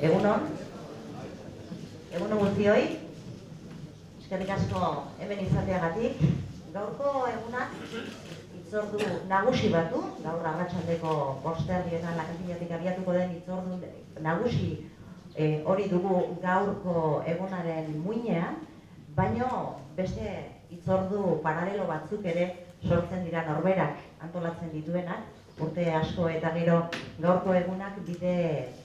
Egunon guztioi, eskerrik asko hemen izateagatik. Gaurko egunak hitzordu nagusi batu, gaur arratsaldeko 5:00 Lakantinatik abiatuko den hitzordu nagusi hori dugu gaurko egunaren muinean, baino beste hitzordu paralelo batzuk ere sortzen dira norberak antolatzen dituenak, urte asko eta gero gaurko egunak bide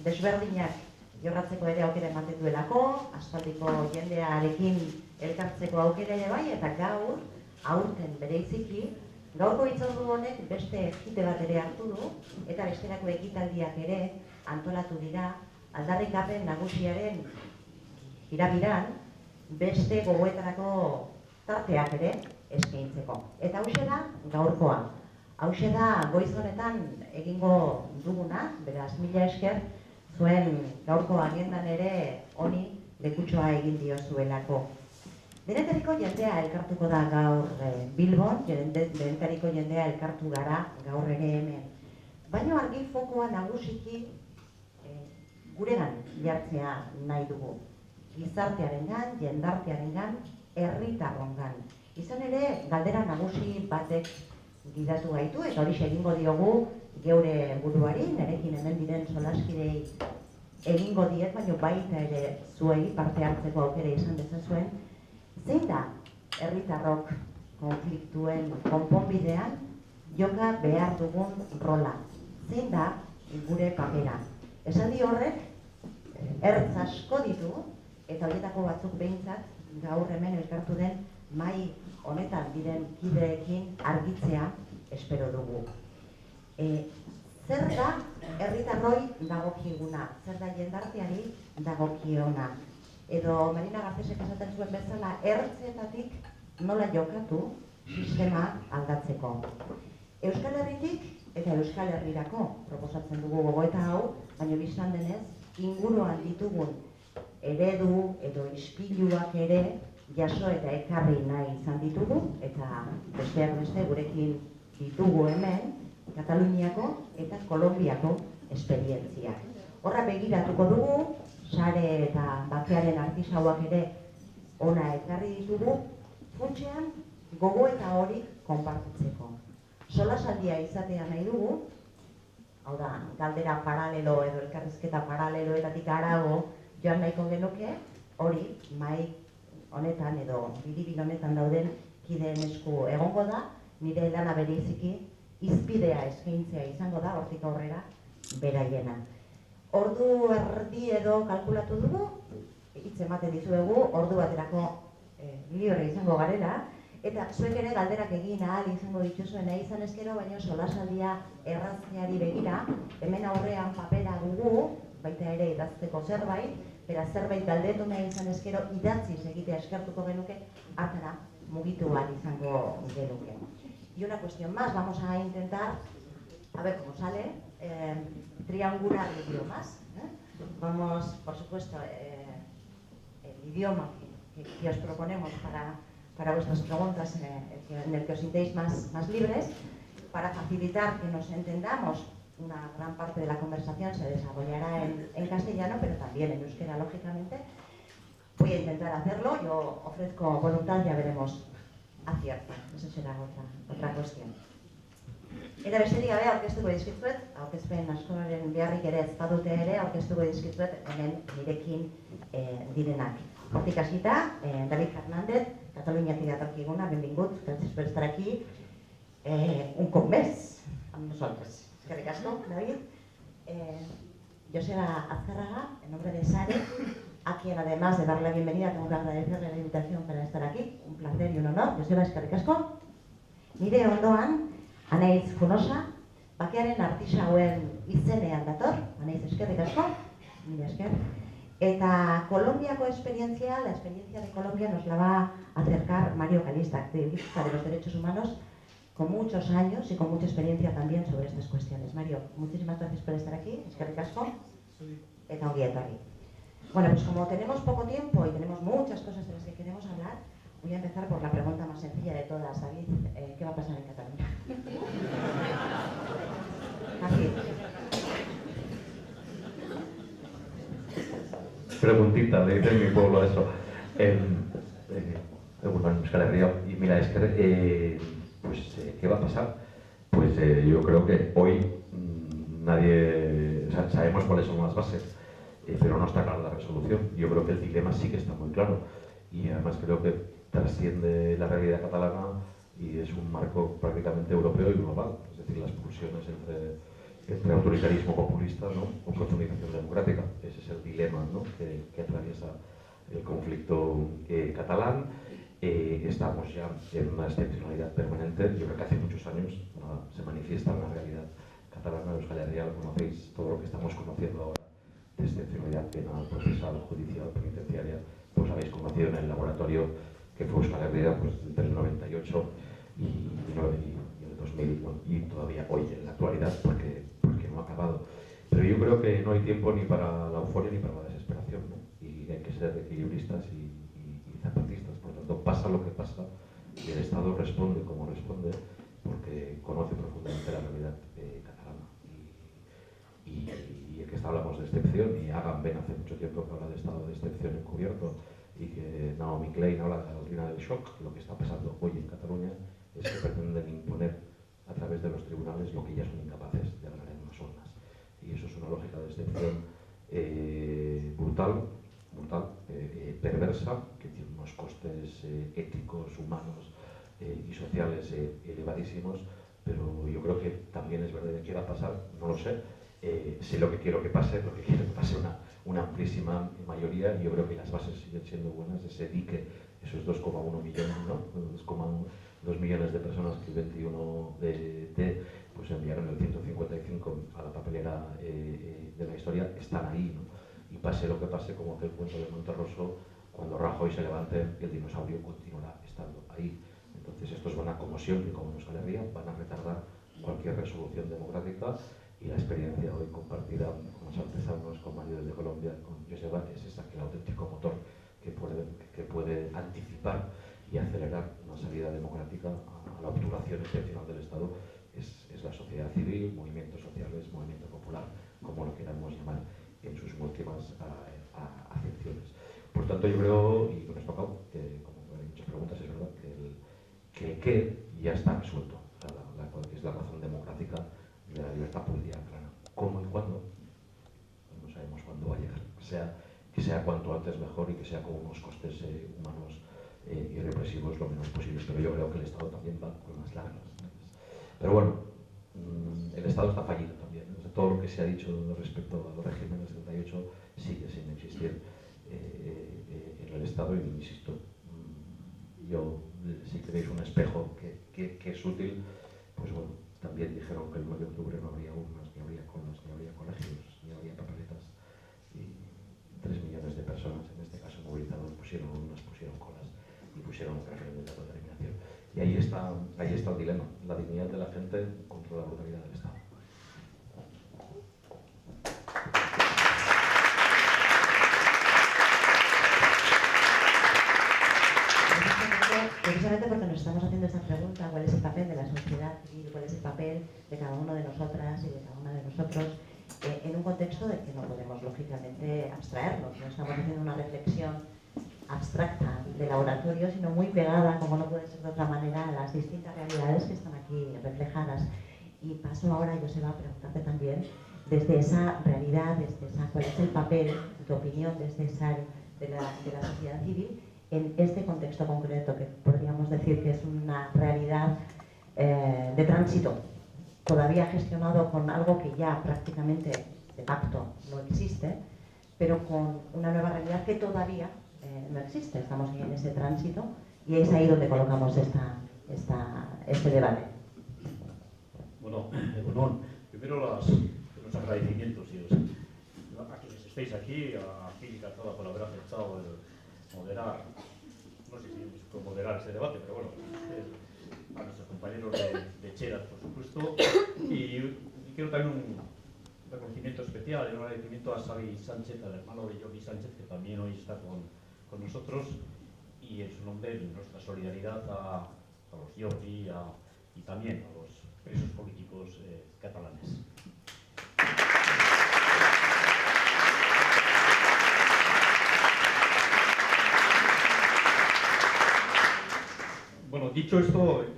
desberdinak jorratzeko ere aukera ematen duelako, aspaldiko jendearekin elkartzeko aukera ere bai, eta gaur, aurten bereiziki, gaurko hitzordu honek beste jite bat ere hartu du, eta bestelako ekitaldiak ere antolatu dira, aldarrikapen nagusiaren irabiran, beste gogoetarako tarteak ere eskaintzeko. Eta hauxe da gaurkoa. Hauxe da goiz honetan egingo duguna, beraz, mila esker, zuen gaurko agendan ere honi lekutxoa egin diozuelako. Denetariko jendea elkartuko da gaur Bilbon, denetariko jendea elkartu gara gaur ere hemen. Baina argi fokoa nagusiki guregan jartzea nahi dugu. Gizartearengan, jendartearengan, herritarrongan. Izan ere, galdera nagusi batek gidatu gaitu, eta hori egingo diogu geure buruari, nerekin hemen diren solaskidei egingo diet, baina baita ere zuei parte hartzeko aukera izan dezazuen. Zein da herritarrok konfliktuen konponbidean joka behar dugun rola? Zein da gure papera? Esaldi horrek ertz asko ditu, eta horietako batzuk behintzat gaur hemen elkartu den mahai honetan diren kideekin argitzea espero dugu. Zer da herritarroi dagokiguna, zer da jendarteari dagokiona? Edo Marina Garcesek esaten zuen bezala, ertzetatik nola jokatu sistema aldatzeko. Euskal Herritik eta Euskal Herrirako proposatzen dugu gogoeta hau, baina biztan denez, inguruan ditugun eredu edo ispiluak ere jaso eta ekarri nahi izan ditugu, eta besteak beste gurekin ditugu hemen, Kataluniako eta Kolonbiako esperientziak. Horra begiratuko dugu, sare eta bakearen artisauak ere ona ekarri ditugu, funtsean gogoeta hori konpartitzeko. Solasaldia izatea nahi dugu, hau da, galdera paralelo edo elkarrizketa paraleloetatik harago joan nahiko genuke, hori mahai honetan edo biribil honetan dauden kideen esku egongo da, nire lana bereziki izpidea eskaintzea izango da, hortik aurrera beraiena. Ordu erdi edo kalkulatu dugu, hitz ematen dizuegu, ordu baterako libre izango garela, eta zuek ere galderak egin ahal izango dituzuen nahi izan ezkero, baina solasaldia errazteari begira, hemen aurrean papera dugu, baita ere idazteko zerbait, beraz zerbait galdetu nahi izan ezkero idatziz egitea eskertuko genuke, hartara mugitu ahal izango genuke. Y una cuestión más, vamos a intentar, a ver cómo sale, triangular idiomas. Vamos, por supuesto, el idioma que os proponemos para vuestras preguntas, en el que os sintéis más libres, para facilitar que nos entendamos. Una gran parte de la conversación se desarrollará en castellano, pero también en euskera, lógicamente. Voy a intentar hacerlo, yo ofrezco voluntad, ya veremos acierto. Eso será otra cuestión. Eta besterik gabe aurkeztuko dizkizuet, aurkezpen askoren beharrik ere ez badute ere, aurkeztuko dizkizuet hemen nirekin direnak. Hortik hasita, David Fernández, Kataluniatik datorkiguna, benvingut, gracias por estar aquí un cop més amb nosaltres. Eskerrik asko, David. Joseba Azkarraga, en nombre de Sare, a quien además de darle la bienvenida, tengo que agradecerle la invitación para estar aquí. Un placer y un honor. Joseba, eskerrik asko. Nire ondoan, Anaiz Funosa, bakearen artisauen izenean dator. Anaiz, eskerrik asko. Mila esker. Eta Colombiako experiencia, la experiencia de Colombia nos la va a acercar Mario Calista, activista de los derechos humanos, con muchos años y con mucha experiencia también sobre estas cuestiones. Mario, muchísimas gracias por estar aquí. Eskerrik asko. Eta ongi etorri. Bueno, pues como tenemos poco tiempo y tenemos muchas cosas de las que queremos hablar, voy a empezar por la pregunta más sencilla de todas. David, ¿qué va a pasar en Cataluña? Así. Preguntita, le dice en mi pueblo eso. Bueno, en Euskal Herria, y mira, es que, ¿qué va a pasar? Pues yo creo que hoy nadie, o sea, sabemos cuáles son las bases, pero no está clara la resolución. Yo creo que el dilema sí que está muy claro y además creo que trasciende la realidad catalana y es un marco prácticamente europeo y global, es decir, las pulsiones entre autoritarismo populista, ¿no?, o profundización democrática. Ese es el dilema, ¿no?, que atraviesa el conflicto catalán. Estamos ya en una excepcionalidad permanente. Yo creo que hace muchos años se manifiesta una realidad catalana. Euskal Herria, lo conocéis, todo lo que estamos conociendo ahora de excepcionalidad penal, procesal, judicial, penitenciaria, pues habéis conocido en el laboratorio que fue Euskal Herria, pues entre el 98 y el 2000, bueno, y todavía hoy en la actualidad, porque no ha acabado. Pero yo creo que no hay tiempo ni para la euforia ni para la desesperación, ¿no? Y hay que ser equilibristas y zapatistas. Por tanto, pasa lo que pasa y el Estado responde como responde porque conoce profundamente la realidad catalana. Y que hablamos de excepción, y Hagan Ben hace mucho tiempo que habla de estado de excepción encubierto, y que Naomi Klein habla de la doctrina del shock. Lo que está pasando hoy en Cataluña es que pretenden imponer a través de los tribunales lo que ya son incapaces de ganar en unas urnas. Y eso es una lógica de excepción brutal, perversa, que tiene unos costes éticos, humanos y sociales elevadísimos, pero yo creo que también es verdad que va a pasar, no lo sé. Sé lo que quiero que pase, lo que quiero que pase una amplísima mayoría, y yo creo que las bases siguen siendo buenas. Ese dique, esos 2,1 millones, ¿no? 2,2 millones de personas que el 21 de pues enviaron el 155 a la papelera de la historia, están ahí, ¿no? Y pase lo que pase, como aquel cuento de Monterroso, cuando Rajoy se levante, el dinosaurio continuará estando ahí. Entonces estos van a, como siempre, como en Euskal Herria, van a retardar cualquier resolución democrática. Y la experiencia hoy compartida con los artesanos, con Mario desde Colombia, con Joseba, es esa, que el auténtico motor que puede anticipar y acelerar una salida democrática a la obturación excepcional del Estado es la sociedad civil, movimientos sociales, movimiento popular, como lo queramos llamar en sus últimas acepciones. Por tanto, yo creo, y con esto acabo, que como hay muchas preguntas, es verdad que ya está resuelto, que es la razón democrática de la libertad política clara. ¿Cómo y cuándo? No sabemos cuándo va a llegar. Que sea cuanto antes mejor y que sea con unos costes humanos y represivos lo menos posible. Pero yo creo que el Estado también va con las largas. Pero bueno, el Estado está fallido también. O sea, todo lo que se ha dicho respecto al régimen del 78 sigue sin existir en el Estado, y insisto, yo, si queréis un espejo que es útil, pues bueno, también dijeron que el 9 de octubre no habría urnas, ni habría colas, ni habría colegios, ni habría papeletas. Y 3 millones de personas, en este caso movilizados, pusieron urnas, pusieron colas y pusieron referéndum de autodeterminación. Y ahí está el dilema, la dignidad de la gente contra la brutalidad del Estado. Precisamente porque nos estamos haciendo esta pregunta, ¿cuál es el papel de la sociedad civil, cuál es el papel de cada uno de nosotras y de cada uno de nosotros en un contexto del que no podemos lógicamente abstraernos? No estamos haciendo una reflexión abstracta de laboratorio, sino muy pegada, como no puede ser de otra manera, a las distintas realidades que están aquí reflejadas. Y paso ahora, Joseba, a preguntarte también, desde esa realidad, cuál es el papel, tu opinión desde esa de la sociedad civil en este contexto concreto, que podríamos decir que es una realidad de tránsito, todavía gestionado con algo que ya prácticamente de facto no existe, pero con una nueva realidad que todavía no existe. Estamos en ese tránsito y es ahí donde colocamos este debate. Bueno, primero los agradecimientos a quienes estéis aquí, a Física toda por haber aceptado moderar, no sé si puedo moderar ese debate, pero bueno, a nuestros compañeros de Cheras, por supuesto, y quiero también un reconocimiento especial, un agradecimiento a Xavi Sánchez, al hermano de Jordi Sánchez, que también hoy está con nosotros, y en su nombre nuestra solidaridad a los Jordi y también a los presos políticos catalanes. Bueno, dicho esto,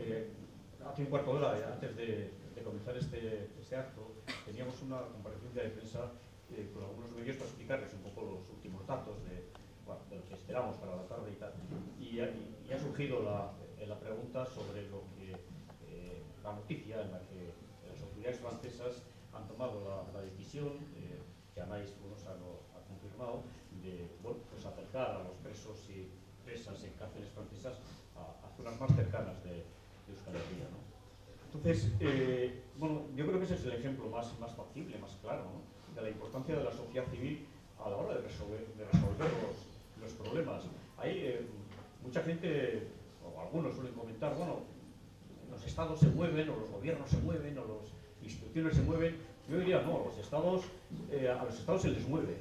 hace un cuarto de hora, antes de comenzar este acto, teníamos una comparecencia de prensa con algunos medios para explicarles un poco los últimos datos de lo que esperamos para la tarde y tal. Y ha surgido la pregunta sobre lo que la noticia en la que las autoridades francesas han tomado la decisión, que Anais nos ha confirmado, de pues acercar a los presos y presas en cárceles francesas a zonas más cercanas de Euskal Herria, ¿no? Entonces, yo creo que ese es el ejemplo más factible, más claro, ¿no?, de la importancia de la sociedad civil a la hora de resolver los problemas. Hay mucha gente, o algunos suelen comentar, los estados se mueven, o los gobiernos se mueven, o las instituciones se mueven. Yo diría, no, a los estados se les mueve,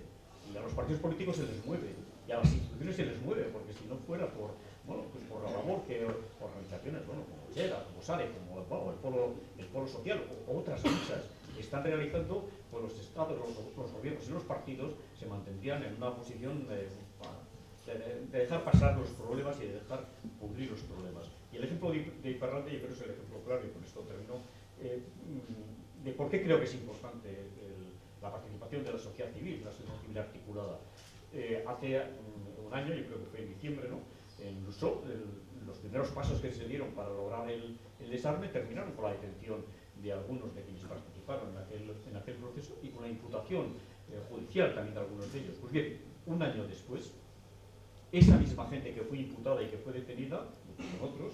y a los partidos políticos se les mueve, y a las instituciones se les mueve, porque si no fuera por la labor que organizaciones, como Gera, como SARE, como el Polo Social, o otras muchas, están realizando, pues los estados, los gobiernos y los partidos se mantendrían en una posición de dejar pasar los problemas y de dejar pudrir los problemas. Y el ejemplo de Iparralde, yo creo que es el ejemplo claro, y con esto termino, de por qué creo que es importante la participación de la sociedad civil, la sociedad civil articulada. Hace un año, yo creo que fue en diciembre, ¿no?, en Lusó, los primeros pasos que se dieron para lograr el desarme terminaron con la detención de algunos de quienes participaron en aquel proceso y con la imputación judicial también de algunos de ellos. Pues bien, un año después, esa misma gente que fue imputada y que fue detenida, con otros,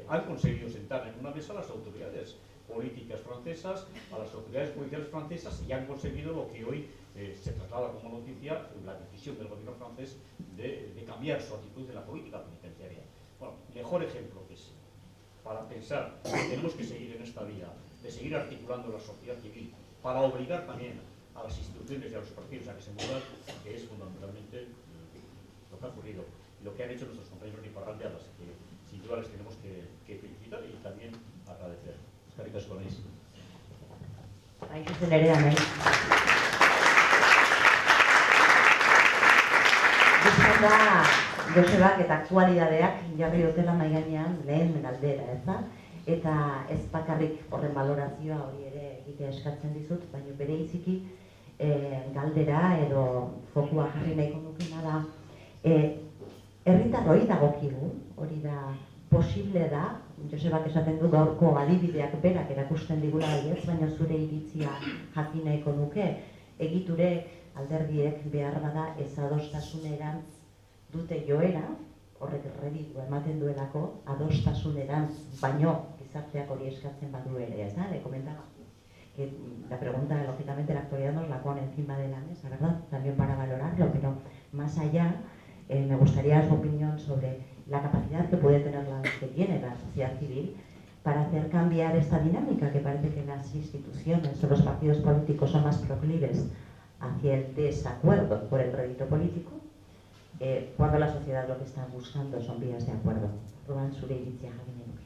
han conseguido sentar en una mesa a las autoridades políticas francesas, a las autoridades judiciales francesas, y han conseguido lo que hoy se traslada como noticia, la decisión del gobierno francés de cambiar su actitud en la política penitenciaria. Bueno, mejor ejemplo que ese, para pensar que tenemos que seguir en esta vía, de seguir articulando la sociedad civil, para obligar también a las instituciones y a los partidos a que se muevan, que es fundamentalmente lo que ha ocurrido, lo que han hecho nuestros compañeros de Iparralde, a los que sin duda les tenemos que felicitar y también agradecer. Eskerrik asko, Anais. Hain zuzen ere, Anais. Biztan da, Josebak eta aktualidadeak jarri dutela mahai gainean lehen galdera, ez da? Eta ez bakarrik horren balorazioa hori ere egitea eskatzen dizut, baina bereiziki galdera edo fokua jarri nahiko nukena da, herritarroi dagokigu, hori da, posible da, Josebak esaten du gaurko adibideak berak erakusten digula baiez, baina zure iritzia jakin nahiko nuke, egiturek, alderdiek behar bada ezadostasunerantz dute joera, horrek erreditu ematen duelako, adostasunerantz baino gizarteak hori eskatzen badu ere, ez da? Le comentaba que la pregunta, lógicamente, la actualidad nos la pone encima de la mesa, ¿verdad? También para valorarlo, pero más allá, me gustaría su opinión sobre la capacidad que puede tener que tiene la sociedad civil para hacer cambiar esta dinámica, que parece que las instituciones o los partidos políticos son más proclives hacia el desacuerdo por el rédito político, cuando la sociedad lo que está buscando son vías de acuerdo. Orduan zure iritzia jakin nuke.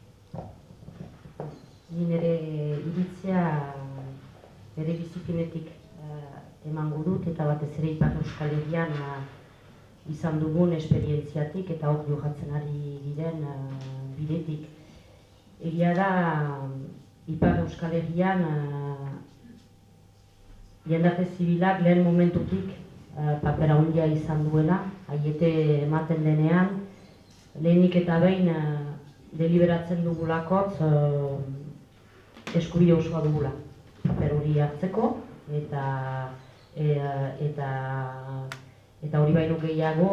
Ni nire iritzia bere bizikinetik emango dut, eta batez ere Ipar Euskal Herrian izan dugun esperientziatik eta hor jokatzen ari diren bidetik. Egia da, Ipar Euskal Herrian jendarte zibilak lehen momentutik papera handia izan duela, aiete ematen denean, lehenik eta behin deliberatzen dugulakotz eskubide osoa dugula paper hori hartzeko, eta hori baino gehiago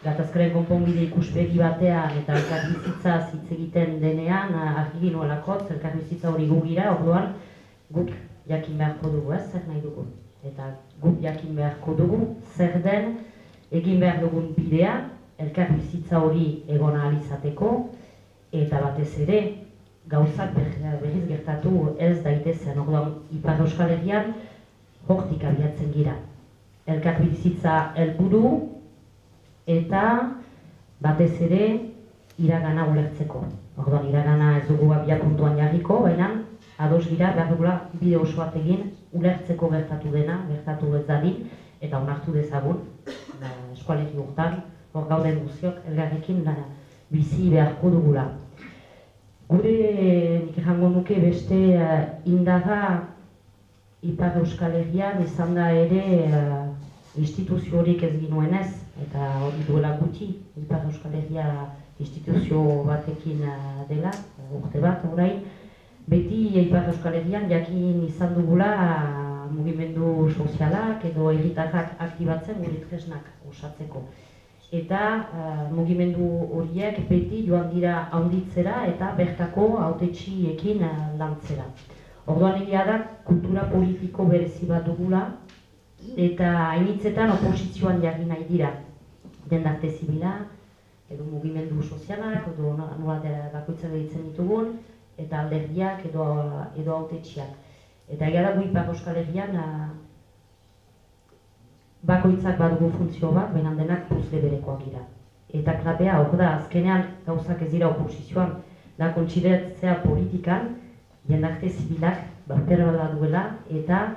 gatazkaren konponbide ikuspegi batean eta elkarbizitza hitz egiten denean argi nuelakotz elkarbizitza hori gugira, orduan guk jakin beharko dugu, zer nahi dugu. Eta guk jakin beharko dugu, zer den, egin behar dugun bidea, elkarbizitza hori egon ahal izateko, eta batez ere, gauzak berriz gertatu ez daitezen. Orduan, Ipar Euskal Herrian, hortik abiatzen gira. Elkarbizitza helburu eta batez ere iragana ulertzeko. Orduan, iragana ez dugu abiapuntuan jarriko, baina ados gira, behar dugula bide oso bat egin, ulertzeko gertatu dena, gertatu ez dadin, eta onartu dezagun, eskualegi urtan, hor gauden guztiok, elgarrekin lana bizi beharko dugula. Gure, nik ejango nuke beste indarra Ipar Euskal Herrian izan da ere instituzio horik ez ginuenez, eta hori duela gutxi, Ipar Euskal Herria instituzio batekin dela, urte bat orain, beti Ipar Euskal Herrian jakin izan dugula mugimendu sozialak edo herritarrak aktibatzen gure tresnak osatzeko. Eta mugimendu horiek beti joan dira handitzera eta bertako hautetxiekin lantzera. Orduan egia da, kultura politiko berezi bat dugula, eta hainitzetan oposizioan jarri nahi dira. Jendarte zibila, edo mugimendu sozialak, edo nola bakoitzak deitzen ditugun, eta alderdiak edo hautetxiak. Eta egia da, gu Ipar Euskal Herrian bakoitzak badugu funtzio bat, baina denak puzle berekoak dira. Eta klapea, hor da, azkenean gauzak ez dira oposizioan, da kontsideratzea politikan, jendarte zibilak berperola duela eta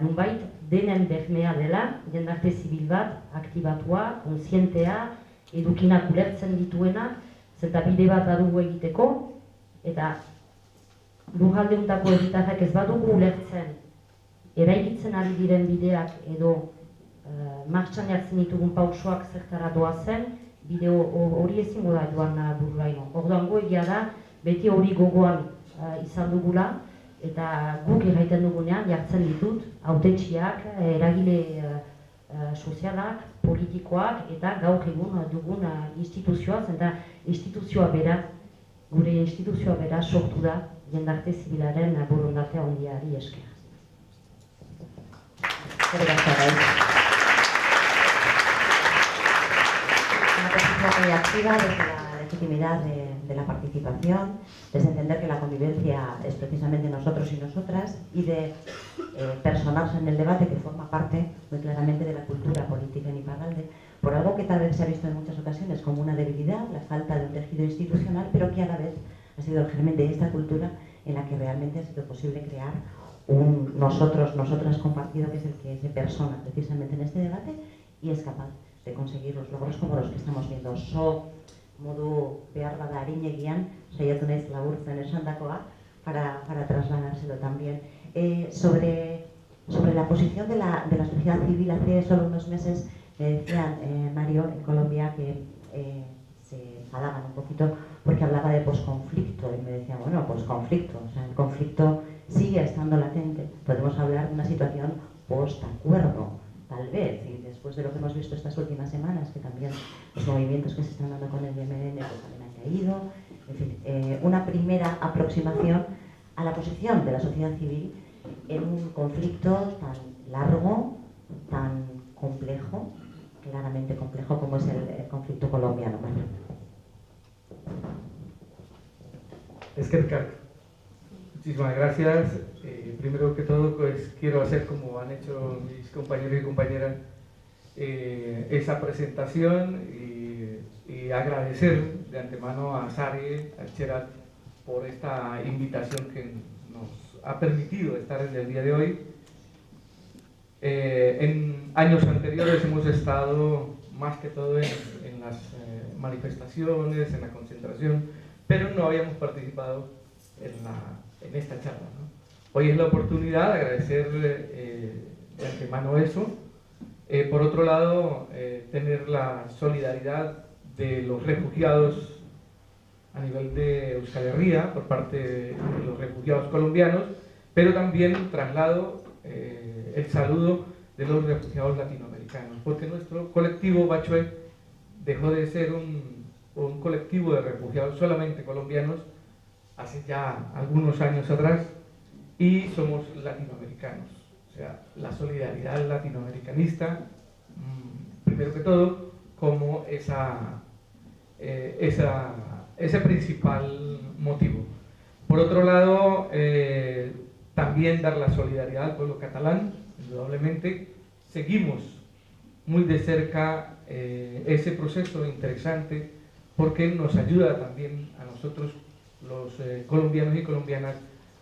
nunbait denen bermea dela jendarte zibil bat aktibatua, kontzientea, edukinak ulertzen dituena, zenta bide bat badugu egiteko eta lurralde untako herritarrak ez badugu ulertzen eraikitzen ari diren bideak edo martxan jartzen ditugun pausoak zertara doazen, bide hori ezingo da joan bururaino. Orduan egia da, beti hori gogoan izan dugula, eta guk erraiten dugunean jartzen ditut hautetxiak, eragile sozialak, politikoak eta gaur egun dugun instituzioa, eta instituzioa bera, gure instituzioa bera sortu da jendarte zibilaren borondatea handiari esker. Una posición muy activa desde la legitimidad de la participación, desde entender que la convivencia es precisamente nosotros y nosotras y de personarse en el debate que forma parte muy claramente de la cultura política en Iparralde, por algo que tal vez se ha visto en muchas ocasiones como una debilidad, la falta de un tejido institucional, pero que a la vez ha sido el germen de esta cultura en la que realmente ha sido posible crear un nosotras compartido, que es el que se persona precisamente en este debate y es capaz de conseguir los logros como los que estamos viendo. Modu behar bada arinegian, saiatu naiz laburtzen esandakoa, para trasladárselo también. Sobre la posición de la sociedad civil, hace solo unos meses me decían, Mario, en Colombia, que se enfadaban un poquito porque hablaba de posconflicto y me decían, bueno, posconflicto, o sea, el conflicto sigue estando latente, podemos hablar de una situación post-acuerdo, tal vez, y después de lo que hemos visto estas últimas semanas, que también los movimientos que se están dando con el YMN pues también han caído, en fin, una primera aproximación a la posición de la sociedad civil en un conflicto tan largo, tan complejo, claramente complejo como es el conflicto colombiano. Muchísimas gracias. Primero que todo, pues quiero hacer como han hecho mis compañeros y compañeras esa presentación y agradecer de antemano a Sari, a Cherat, por esta invitación que nos ha permitido estar en el día de hoy. En años anteriores hemos estado más que todo en las manifestaciones, en la concentración, pero no habíamos participado en esta charla, ¿no? Hoy es la oportunidad de agradecer de antemano eso. Por otro lado, tener la solidaridad de los refugiados a nivel de Euskal Herria por parte de los refugiados colombianos, pero también traslado el saludo de los refugiados latinoamericanos, porque nuestro colectivo Bachué dejó de ser un colectivo de refugiados solamente colombianos hace ya algunos años atrás y somos latinoamericanos. O sea, la solidaridad latinoamericanista, primero que todo, como ese principal motivo. Por otro lado, también dar la solidaridad al pueblo catalán, indudablemente. Seguimos muy de cerca ese proceso interesante porque nos ayuda también a nosotros, los colombianos y colombianas,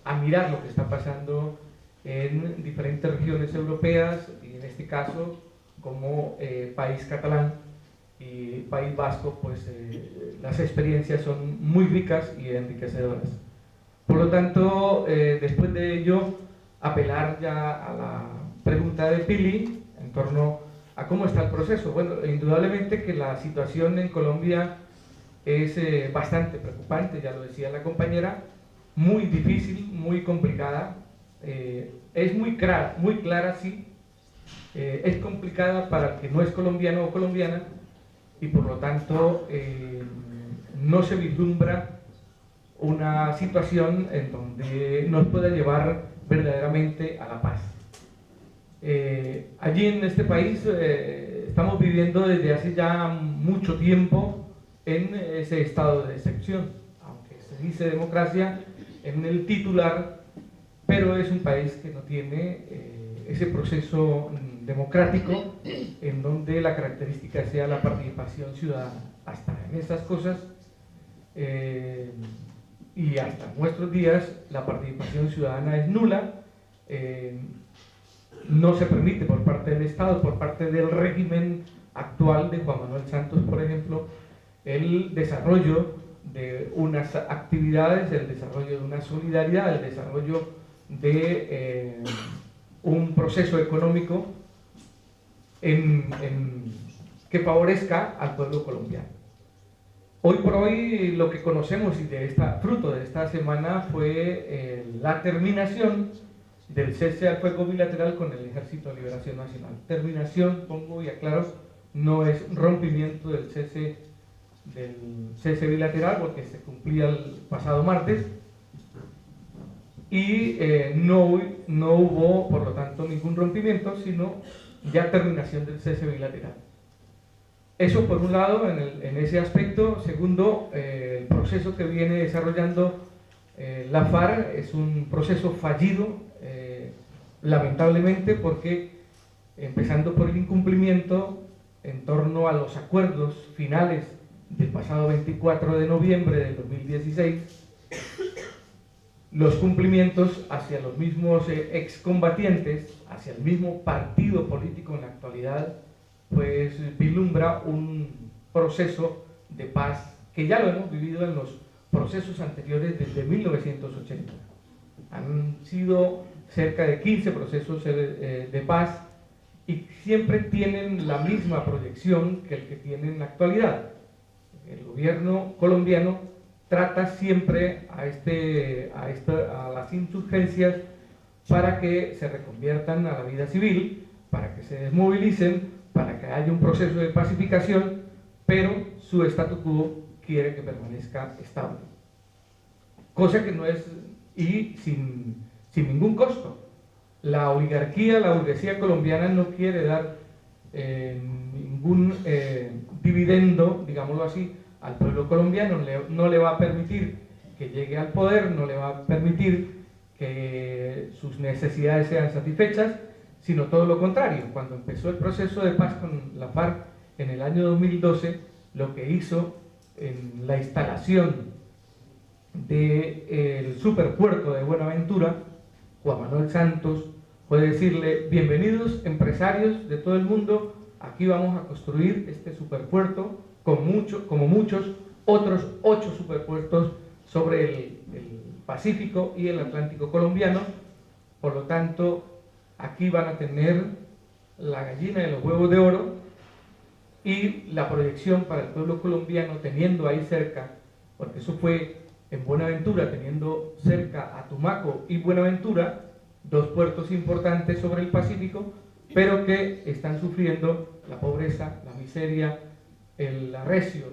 a mirar lo que está pasando en diferentes regiones europeas y en este caso como país catalán y País Vasco, pues las experiencias son muy ricas y enriquecedoras. Por lo tanto, después de ello, apelar ya a la pregunta de Pili en torno a cómo está el proceso. Bueno, indudablemente que la situación en Colombia es bastante preocupante, ya lo decía la compañera, muy difícil, muy complicada, es muy clara, sí, es complicada para el que no es colombiano o colombiana y por lo tanto no se vislumbra una situación en donde nos pueda llevar verdaderamente a la paz. Allí en este país estamos viviendo desde hace ya mucho tiempo en ese estado de excepción, aunque se dice democracia en el titular, pero es un país que no tiene ese proceso democrático en donde la característica sea la participación ciudadana. Hasta en esas cosas y hasta nuestros días la participación ciudadana es nula, no se permite por parte del Estado, por parte del régimen actual de Juan Manuel Santos, por ejemplo, el desarrollo de unas actividades, el desarrollo de una solidaridad, el desarrollo de un proceso económico que favorezca al pueblo colombiano. Hoy por hoy lo que conocemos y fruto de esta semana fue la terminación del cese al fuego bilateral con el Ejército de Liberación Nacional. Terminación, pongo y aclaro, no es rompimiento del cese bilateral porque se cumplía el pasado martes y no hubo por lo tanto ningún rompimiento, sino ya terminación del cese bilateral. Eso por un lado en ese aspecto. Segundo, el proceso que viene desarrollando la FARC es un proceso fallido, lamentablemente, porque empezando por el incumplimiento en torno a los acuerdos finales del pasado 24 de noviembre del 2016, los cumplimientos hacia los mismos excombatientes, hacia el mismo partido político en la actualidad, pues vislumbra un proceso de paz que ya lo hemos vivido en los procesos anteriores desde 1980. Han sido cerca de 15 procesos de paz y siempre tienen la misma proyección que el que tiene en la actualidad. El gobierno colombiano trata siempre a las insurgencias para que se reconviertan a la vida civil, para que se desmovilicen, para que haya un proceso de pacificación, pero su statu quo quiere que permanezca estable. Cosa que no es, y sin ningún costo. La oligarquía, la burguesía colombiana no quiere dar ningún dividendo, digámoslo así, al pueblo colombiano, no le va a permitir que llegue al poder, no le va a permitir que sus necesidades sean satisfechas, sino todo lo contrario. Cuando empezó el proceso de paz con la FARC en el año 2012, lo que hizo en la instalación del superpuerto de Buenaventura, Juan Manuel Santos, fue decirle: bienvenidos empresarios de todo el mundo, aquí vamos a construir este superpuerto como muchos otros 8 superpuertos sobre el Pacífico y el Atlántico colombiano. Por lo tanto, aquí van a tener la gallina de los huevos de oro, y la proyección para el pueblo colombiano, teniendo ahí cerca, porque eso fue en Buenaventura, teniendo cerca a Tumaco y Buenaventura, 2 puertos importantes sobre el Pacífico, pero que están sufriendo la pobreza, la miseria, el arrecio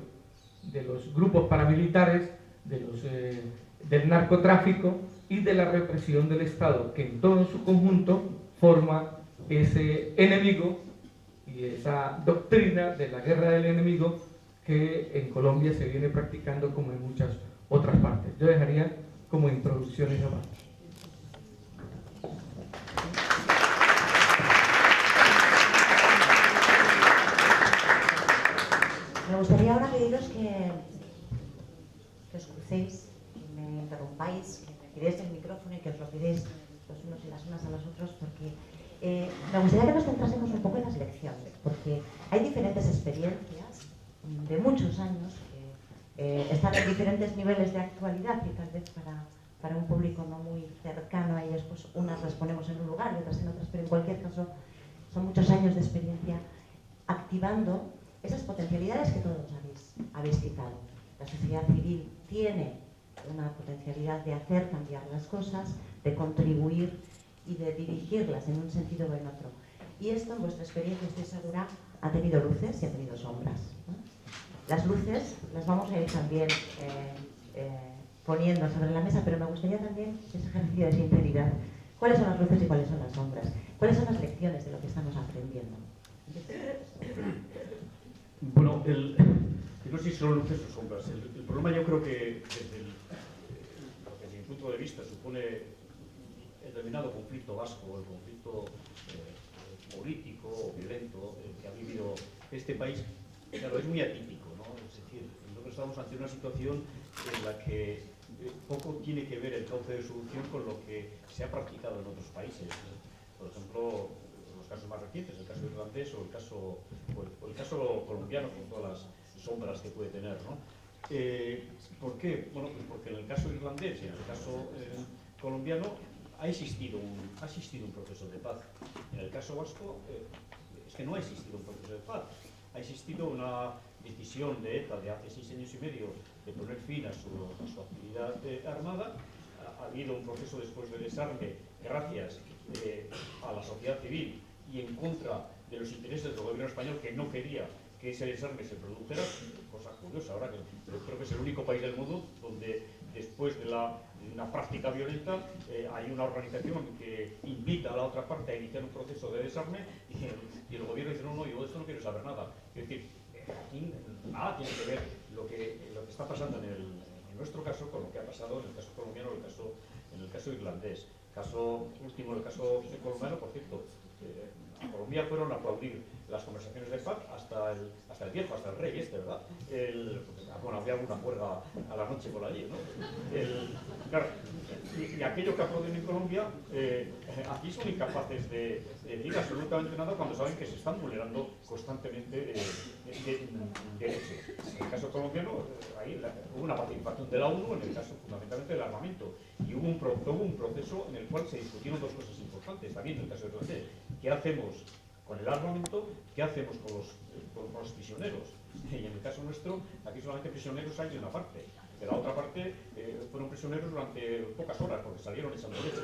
de los grupos paramilitares, del narcotráfico y de la represión del Estado, que en todo su conjunto forma ese enemigo y esa doctrina de la guerra del enemigo que en Colombia se viene practicando como en muchas otras partes. Yo dejaría como introducción esa parte. Me gustaría ahora pediros que os crucéis, que me interrumpáis, que me pidáis el micrófono y que os lo pidáis los unos y las unas a los otros, porque me gustaría que nos centrásemos un poco en las lecciones, porque hay diferentes experiencias de muchos años, que están en diferentes niveles de actualidad y tal vez para un público no muy cercano a ellas, pues unas las ponemos en un lugar y otras en otras, pero en cualquier caso son muchos años de experiencia activando esas potencialidades que todos habéis citado. La sociedad civil tiene una potencialidad de hacer cambiar las cosas, de contribuir y de dirigirlas en un sentido o en otro. Y esto, en vuestra experiencia, estoy segura, ha tenido luces y ha tenido sombras, ¿no? Las luces las vamos a ir también poniendo sobre la mesa, pero me gustaría también ese ejercicio de sinceridad. ¿Cuáles son las luces y cuáles son las sombras? ¿Cuáles son las lecciones de lo que estamos aprendiendo? Bueno, no sé si son luces o sombras. El problema, yo creo que desde mi punto de vista supone el denominado conflicto vasco, el conflicto político o violento que ha vivido este país. Claro, es muy atípico, ¿no? Es decir, nosotros estamos ante una situación en la que poco tiene que ver el cauce de solución con lo que se ha practicado en otros países. Por ejemplo, los casos más recientes, el caso irlandés o el caso colombiano, con todas las sombras que puede tener, ¿no? ¿Por qué? Bueno, pues porque en el caso irlandés y en el caso colombiano ha existido un proceso de paz. En el caso vasco es que no ha existido un proceso de paz. Ha existido una decisión de ETA de hace 6 años y medio de poner fin a su actividad armada. Ha habido un proceso después del desarme gracias a la sociedad civil y en contra de los intereses del gobierno español, que no quería que ese desarme se produjera. Cosa curiosa, ahora que creo que es el único país del mundo donde después de una práctica violenta hay una organización que invita a la otra parte a iniciar un proceso de desarme y el gobierno dice no, yo de esto no quiero saber nada. Es decir, aquí nada tiene que ver lo que está pasando en nuestro caso con lo que ha pasado en el caso colombiano o en el caso irlandés. Caso último, el caso colombiano, por cierto, a Colombia fueron a aplaudir las conversaciones de paz hasta el viejo, hasta el rey ¿verdad? Bueno, había alguna juerga a la noche por allí, ¿no? Claro, y aquello que aplauden en Colombia, aquí son incapaces de decir absolutamente nada cuando saben que se están vulnerando constantemente derechos. En el caso colombiano, ahí hubo una participación de la ONU, en el caso fundamentalmente del armamento, y hubo un proceso en el cual se discutieron dos cosas importantes, también en el caso de Irlanda. ¿Qué hacemos con el armamento? ¿Qué hacemos con los prisioneros? Y en el caso nuestro, aquí solamente prisioneros hay de una parte. De la otra parte fueron prisioneros durante pocas horas, porque salieron echando leches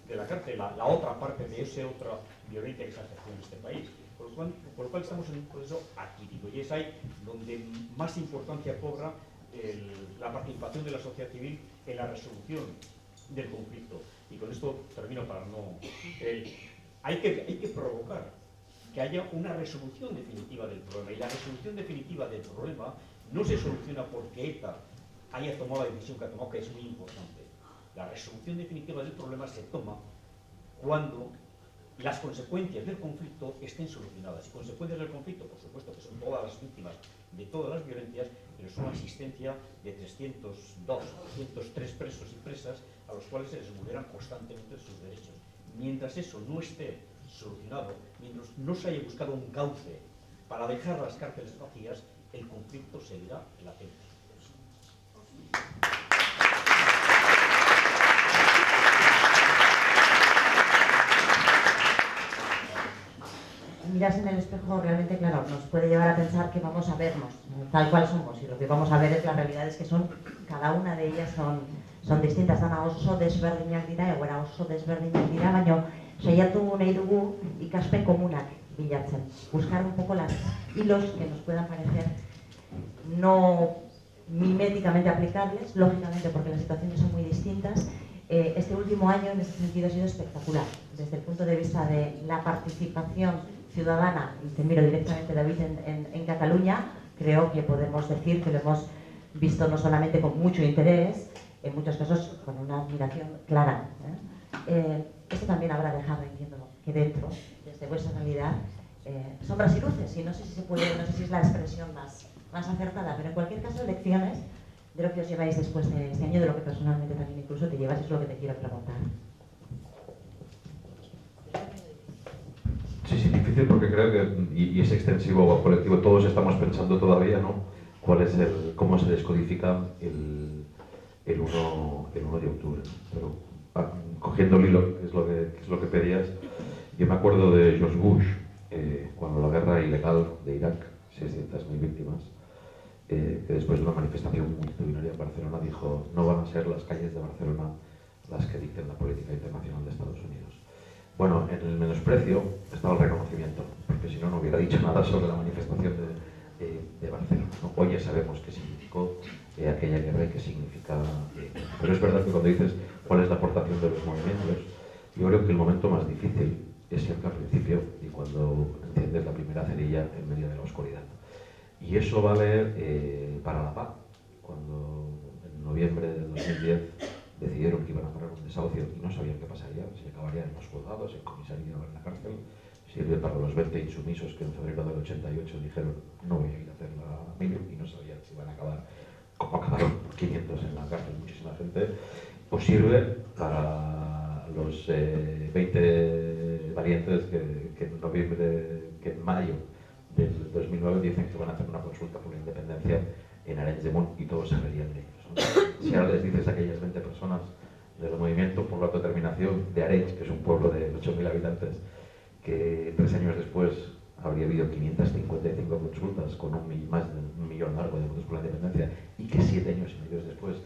de la cárcel, la otra parte de esa otra violencia que se ejerció en este país. Por lo cual estamos en un proceso atípico, y es ahí donde más importancia cobra la participación de la sociedad civil en la resolución del conflicto. Y con esto termino para no... hay que provocar que haya una resolución definitiva del problema, y la resolución definitiva del problema no se soluciona porque ETA haya tomado la decisión que ha tomado, que es muy importante. La resolución definitiva del problema se toma cuando las consecuencias del conflicto estén solucionadas. Y consecuencias del conflicto, por supuesto, que son todas las víctimas de todas las violencias, pero son la existencia de 302, 303 presos y presas a los cuales se les vulneran constantemente sus derechos. Mientras eso no esté solucionado, mientras no se haya buscado un cauce para dejar las cárceles vacías, el conflicto seguirá latente. Mirarse en el espejo realmente, claro, nos puede llevar a pensar que vamos a vernos tal cual somos, y lo que vamos a ver es la realidad, es que cada una de ellas son distintas. Dana oso desberdinak dira, egoera oso desberdinak dira, baina saiatu nahi dugu ikaspen komunak bilatzen. Buscar un poco los hilos que nos puedan parecer no miméticamente aplicables, lógicamente porque las situaciones son muy distintas. Este último año en ese sentido ha sido espectacular, desde el punto de vista de la participación ciudadana, y te miro directamente, David, en Cataluña. Creo que podemos decir que lo hemos visto no solamente con mucho interés, en muchos casos con una admiración clara. Esto también habrá dejado, entiendo, que dentro, desde vuestra realidad, sombras y luces, y no sé si es la expresión más acertada, pero en cualquier caso, lecciones de lo que os lleváis después de este año, de lo que personalmente también incluso te llevas, es lo que te quiero preguntar. Sí, difícil, porque creo que, y es extensivo o colectivo, todos estamos pensando todavía, ¿no? cómo se descodifica el 1 de octubre. Pero cogiendo el hilo, que es lo que pedías, yo me acuerdo de George Bush, cuando la guerra ilegal de Irak, 600.000 víctimas, que después de una manifestación multitudinaria en Barcelona dijo: no van a ser las calles de Barcelona las que dicten la política internacional de Estados Unidos. Bueno, en el menosprecio estaba el reconocimiento, porque si no, no hubiera dicho nada sobre la manifestación de Barcelona, ¿no? Hoy ya sabemos qué significó aquella guerra y qué significa. Pero es verdad que cuando dices cuál es la aportación de los movimientos, yo creo que el momento más difícil es siempre al principio y cuando enciendes la primera cerilla en medio de la oscuridad. Y eso vale para la paz. Cuando en noviembre del 2010 decidieron que iban a parar un desahucio y no sabían qué pasaría, si acabarían en los juzgados, en comisaría o en la cárcel, sirve para los 20 insumisos que en febrero del 88 dijeron: no voy a ir a hacer la mili, y no sabían si iban a acabar como acabaron 500 en la cárcel, muchísima gente. O sirve para los 20 valientes que en mayo del 2009 dicen que van a hacer una consulta por la independencia en Arenys de Munt y todos se reirían de ellos, ¿no? Si ahora les dices a aquellas 20 personas del movimiento por la autodeterminación de Arenys, que es un pueblo de 8.000 habitantes, que 3 años después habría habido 555 consultas con más de 1 millón largo de votos por la independencia, y que 7 años y medio después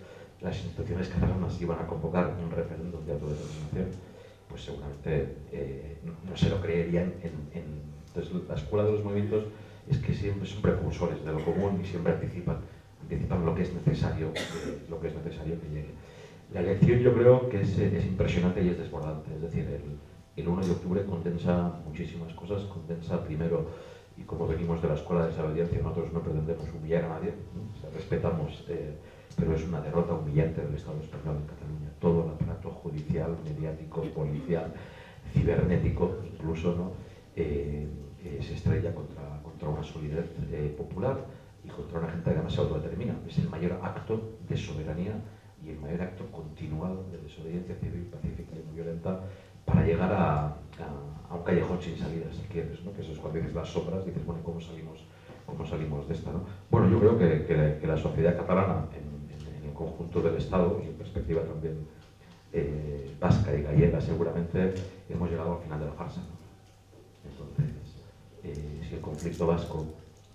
las instituciones catalanas iban a convocar un referéndum de autodeterminación, pues seguramente no se lo creerían. Entonces, la escuela de los movimientos es que siempre son precursores de lo común y siempre anticipan lo que es necesario, que llegue. La elección, yo creo que es impresionante y es desbordante. Es decir, el 1 de octubre condensa muchísimas cosas. Condensa primero, y como venimos de la escuela de desobediencia, nosotros no pretendemos humillar a nadie, ¿no? O sea, respetamos, pero es una derrota humillante del Estado español en Cataluña. Todo el aparato judicial, mediático, policial, cibernético, incluso, ¿no? Se estrella contra una solidez popular y contra una gente que además se autodetermina. Es el mayor acto de soberanía y el mayor acto continuado de desobediencia civil, pacífica y no violenta para llegar a un callejón sin salida, si quieres, ¿no? Que eso es cuando dices las sombras, dices, bueno, ¿cómo salimos de esta, ¿no? Bueno, yo creo que la sociedad catalana, en el conjunto del Estado y en perspectiva también vasca y gallega, seguramente hemos llegado al final de la farsa, ¿no? Entonces, si el conflicto vasco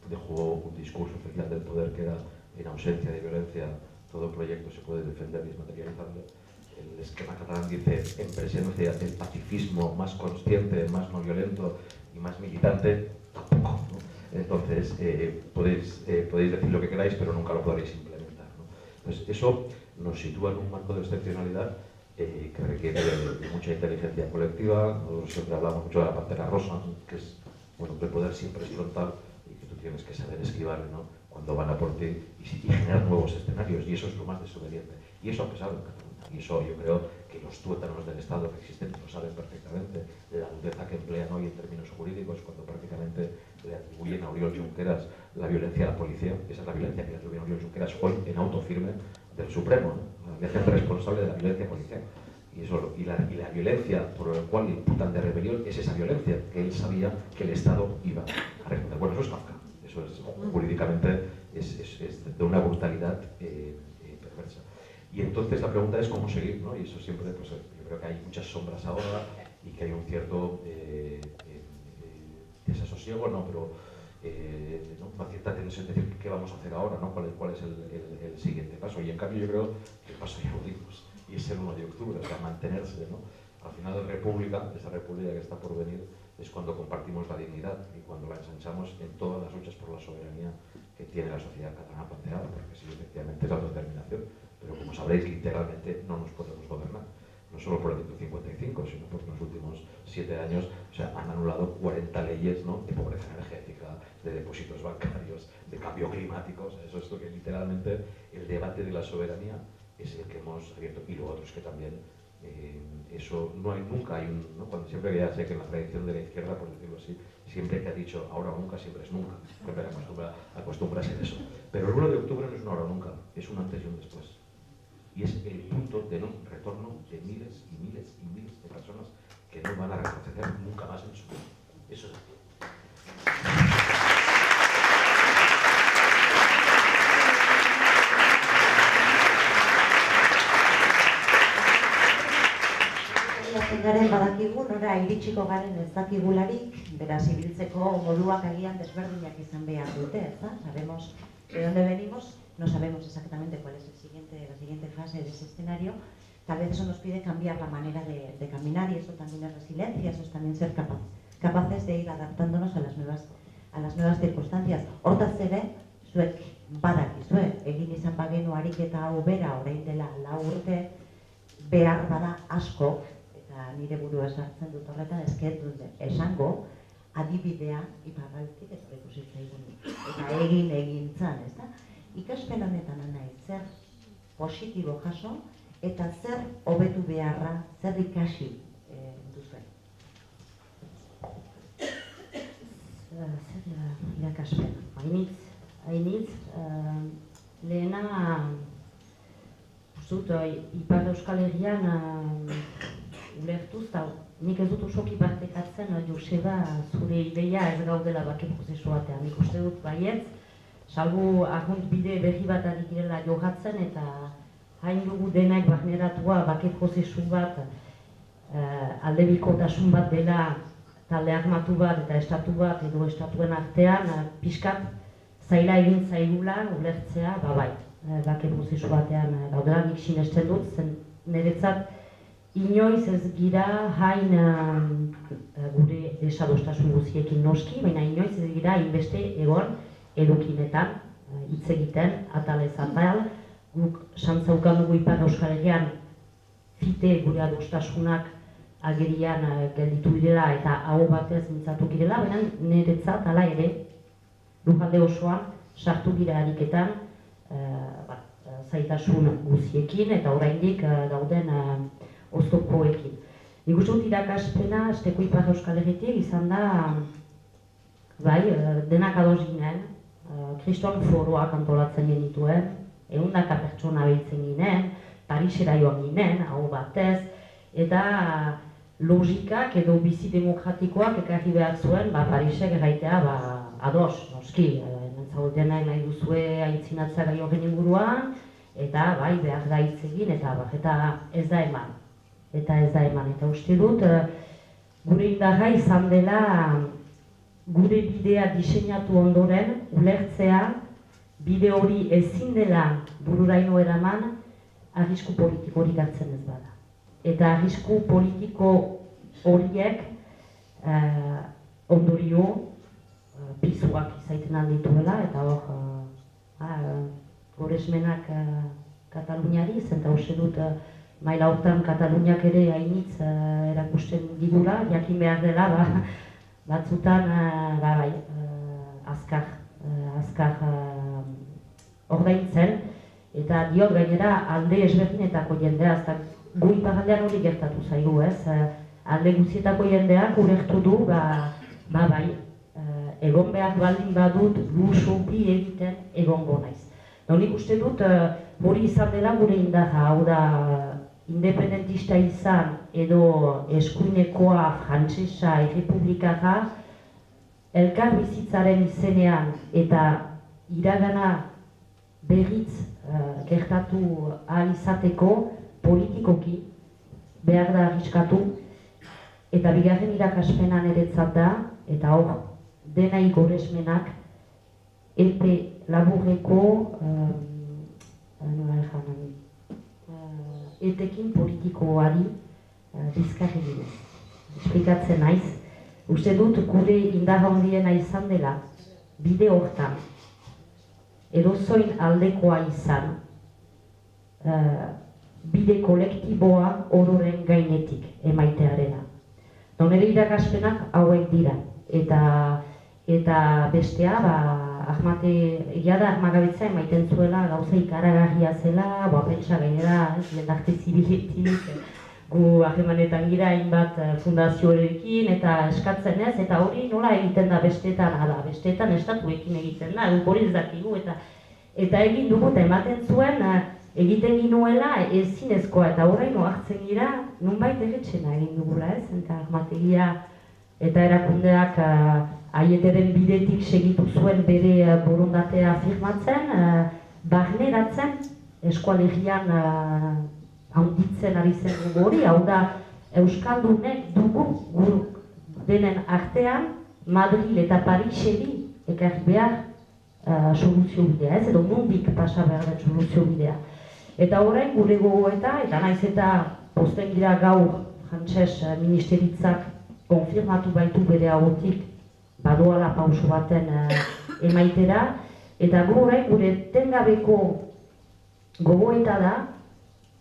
dejó un discurso oficial del poder que era: en ausencia de violencia, todo proyecto se puede defender y es materializable, el esquema catalán dice: en presencia del pacifismo más consciente, más no violento y más militante, tampoco, ¿no? Entonces, podéis decir lo que queráis, pero nunca lo podréis implementar, ¿no? Entonces, eso nos sitúa en un marco de excepcionalidad que requiere de mucha inteligencia colectiva. Nosotros siempre hablamos mucho de la pantera rosa, ¿no? Que es, bueno, que el poder siempre es frontal y que tú tienes que saber esquivarle, ¿no? Cuando van a por ti y generar nuevos escenarios, y eso es lo más desobediente. Y eso ha pesado en Cataluña. Y eso yo creo que los tuétanos del Estado que existen lo saben perfectamente. La dureza que emplean hoy en términos jurídicos, cuando prácticamente le atribuyen a Oriol Junqueras la violencia a la policía. Esa es la violencia que le atribuyen a Oriol Junqueras hoy en auto firme del Supremo, ¿no? La gente responsable de la violencia policial. Y la violencia por la cual le imputan de rebelión es esa violencia que él sabía que el Estado iba a responder. Bueno, eso es Kafka. Eso es, jurídicamente es de una brutalidad perversa. Y entonces la pregunta es cómo seguir, ¿no? Y eso siempre, pues yo creo que hay muchas sombras ahora y que hay un cierto desasosiego, ¿no? Pero ¿no? Una cierta tensión de decir qué vamos a hacer ahora, ¿no? ¿Cuál es el siguiente paso? Y en cambio yo creo que el paso ya lo dimos, y es el 1 de octubre, o sea, mantenerse, ¿no? Al final de república, esa república que está por venir, es cuando compartimos la dignidad y cuando la ensanchamos en todas las luchas por la soberanía que tiene la sociedad catalana planteada, porque sí, efectivamente es la autodeterminación, pero como sabréis, literalmente no nos podemos gobernar, no solo por el 155, sino porque en los últimos 7 años, o sea, han anulado 40 leyes, ¿no? De pobreza energética, de depósitos bancarios, de cambio climático. O sea, eso es lo que literalmente el debate de la soberanía es el que hemos abierto, y luego otros que también eso nunca hay un, ¿no? Cuando siempre, ya sé que en la tradición de la izquierda, por decirlo así, siempre que ha dicho ahora o nunca, siempre es nunca, siempre acostumbra a ser eso. Pero el 1 de octubre no es un ahora o nunca, es un antes y un después. Y es el punto de no retorno de miles y miles y miles de personas que no van a retroceder nunca más en su vida. Eso es así. nora iritsiko garen ez dakigularik, beraz ibiltzeko moduak agian desberdinak izan behar dute, ¿verdad? Sabemos de dónde venimos, no sabemos exactamente cuál es la siguiente fase de ese escenario. Tal vez eso nos pide cambiar la manera de caminar y eso también es resiliencia, eso es también ser capaces de ir adaptándonos a las nuevas circunstancias. Hortaz ere, zuek badakizue, egin izan bagenu ariketa hau bera orain dela 4 urte, behar bada asko, eta nire burua sartzen dut horretan, ezket dut esango, adibidea iparraldetik ez ikusi zaigun. Eta egin zan, ez da? Ikaspen honetan nahi, zer positibo jaso, eta zer hobetu beharra, zer ikasi duzuen. Zer irakaspen. Hainitz, lehena, zut, Ipar Euskal Herrian ulertuz, eta nik ez dut osoki partekatzen, Joseba, zure ideia ez gaudela bake prozesu batean. Nik uste dut baietz, salbu argunt bide berri bat ari direla jogatzen, eta hain dugu denak barneratua bake prozesu bat, aldebikotasun bat dela talde armatu bat eta estatu bat edo estatuen artean, pixkat zaila egin zaigula ulertzea, bai, bake prozesu batean gaudela nik sinesten dut, zen niretzat inoiz ez gira hain gure desadostasun guziekin noski, baina inoiz ez gira inbeste egon edukinetan hitz egiten, atalez atal, guk santzaukan dugu Ipar Euskal Herrian fite gure adostasunak agerian gelditu direla eta hau batez mintzatu girela, baina niretzat hala ere lujalde osoan sartu gira ariketan zaitasun guziekin eta oraindik dauden oztopoekin. Nik uste dut irakaspena asteko Ipar Euskal Herritik izan da bai, denak ados ginen, Kriston foroak antolatzen genituen, 100 pertsona behitzen ginen, Parisera joan ginen, hau batez, eta logikak edo bizi demokratikoak ekarri behar zuen, Parisek erraitea ados, noski, nantzagotenak nahi duzue aintzinatzea gai horren inguruan, eta bai, behar da hitz egin, eta ez da eman. Eta uste dut, gure indarra izan dela gure bidea diseinatu ondoren, ulertzea, bide hori ezin dela bururaino eraman, arrisku politikorik hartzen ez bada. Eta arrisku politiko horiek ondorio pisuak izaiten aldituela, eta hor goresmenak Kataluniari, zenta uste dut maila hortan Kataluniak ere hainitz erakusten digula, jakin behar dela, batzutan azkar ordaintzen, eta diot gainera alde ezberdinetako jendea, gu iparraldean hori gertatu zaigu, ez? Alde guzietako jendeak ulertu du, bai, egon behar baldin badut luso bi egiten egongo naiz. Nik uste dut hori izan dela gure indarra, hau da independentista izan edo eskuinekoa, frantsesa, errepublikara, elkar bizitzaren izenean eta iragana berriz gertatu ahal izateko politikoki behar da arriskatu, eta bigarren irakaspenan eretzat da, eta hor denai goresmenak epe laburreko etekin politikoari bizkarri dira. Esplikatzen naiz, uste dut gure indarra handiena izan dela bide hortan edozoin aldekoa izan bide kolektiboa ororen gainetik emaitearena. Nire irakaspenak hauek dira, eta bestea, egia da armagabetza emaiten zuela gauza ikaragarria zela, pentsa gainera, jendarte zibiletik, gu ahemanetan gira hainbat fundazioarekin eta eskatzen ez, eta hori nola egiten da besteetan, besteetan estatuekin egiten da, hori ez dakigu, eta egin dugu eta ematen zuen egiten ginuela ezinezkoa, eta horreino hartzen gira, nunbait erretxena egin dugula ez, eta armategia eta erakundeak aieteren bidetik segitu zuen bere borondatea afirmatzen, barneratzen eskualegian handitzen ari zen hori, hau da Euskaldunek dugu denen artean Madrid eta Pariseri ekarri behar soluzio bidea, ez? Edo nondik pasa behar den soluzio bidea. Eta orain gure gogoeta, eta naiz eta posten gira gaur frantses ministeritzak konfirmatu baitu bere agotik badoala pauso baten emaitera, eta gu orain gure tengabeko gogoeta da,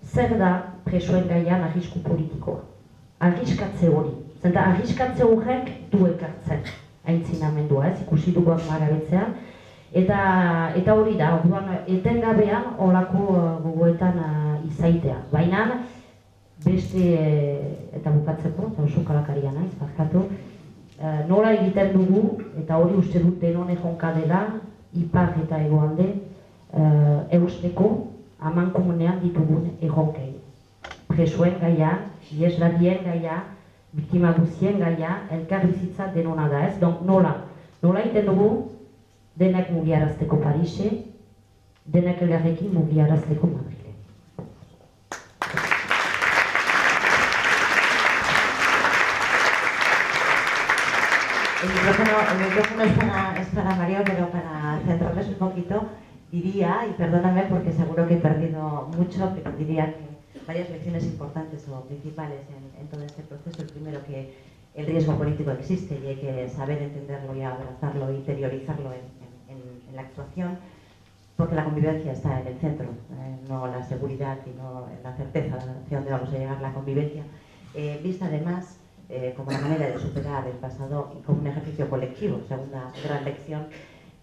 zer da presoen gaian arrisku politikoa. Arriskatze hori. Zenta arriskatze horrek du ekartzen aintzinamendua, ez? Ikusi duguak marabetzean. Eta hori da, orduan etengabean horako gogoetan izaitea. Baina beste, eta bukatzeko, eta oso kalakaria naiz, barkatu, nola egiten dugu, eta hori uste dut denon ejonka dela, ipar eta hegoalde, eusteko amankomunean ditugun erronkei. Presoen gaia, ieslarien gaia, biktima guztien gaia, elkarbizitza denona da, ez? Donk nola egiten dugu, denak mugiarazteko Parise, denak elgarrekin mugiarazteko Madrile. El micrófono es para Mario, pero para centrarles un poquito, diría, y perdóname porque seguro que he perdido mucho, pero diría que varias lecciones importantes o principales en todo este proceso. El primero, que el riesgo político existe y hay que saber entenderlo y abrazarlo, interiorizarlo en la actuación, porque la convivencia está en el centro, no la seguridad y no la certeza de hacia dónde vamos a llegar. La convivencia, vista además como la manera de superar el pasado y como un ejercicio colectivo. Segunda gran lección,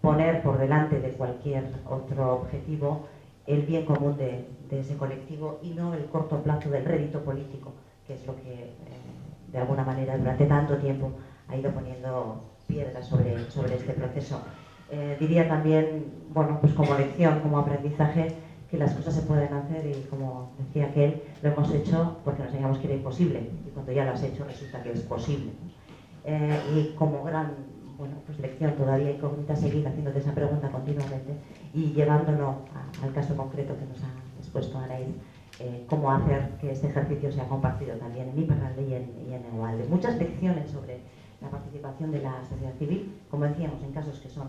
poner por delante de cualquier otro objetivo el bien común de ese colectivo y no el corto plazo del rédito político, que es lo que de alguna manera durante tanto tiempo ha ido poniendo piedras sobre este proceso. Diría también, bueno, pues como lección, como aprendizaje, que las cosas se pueden hacer y, como decía aquel, lo hemos hecho porque nos sabíamos que era imposible y cuando ya lo has hecho resulta que es posible. Y como gran, bueno, pues lección todavía incógnita, seguir haciéndote esa pregunta continuamente y llevándonos al caso concreto que nos ha expuesto Anaïs, cómo hacer que este ejercicio sea compartido también en Iparralde y en Hegoalde. Muchas lecciones sobre la participación de la sociedad civil, como decíamos, en casos que son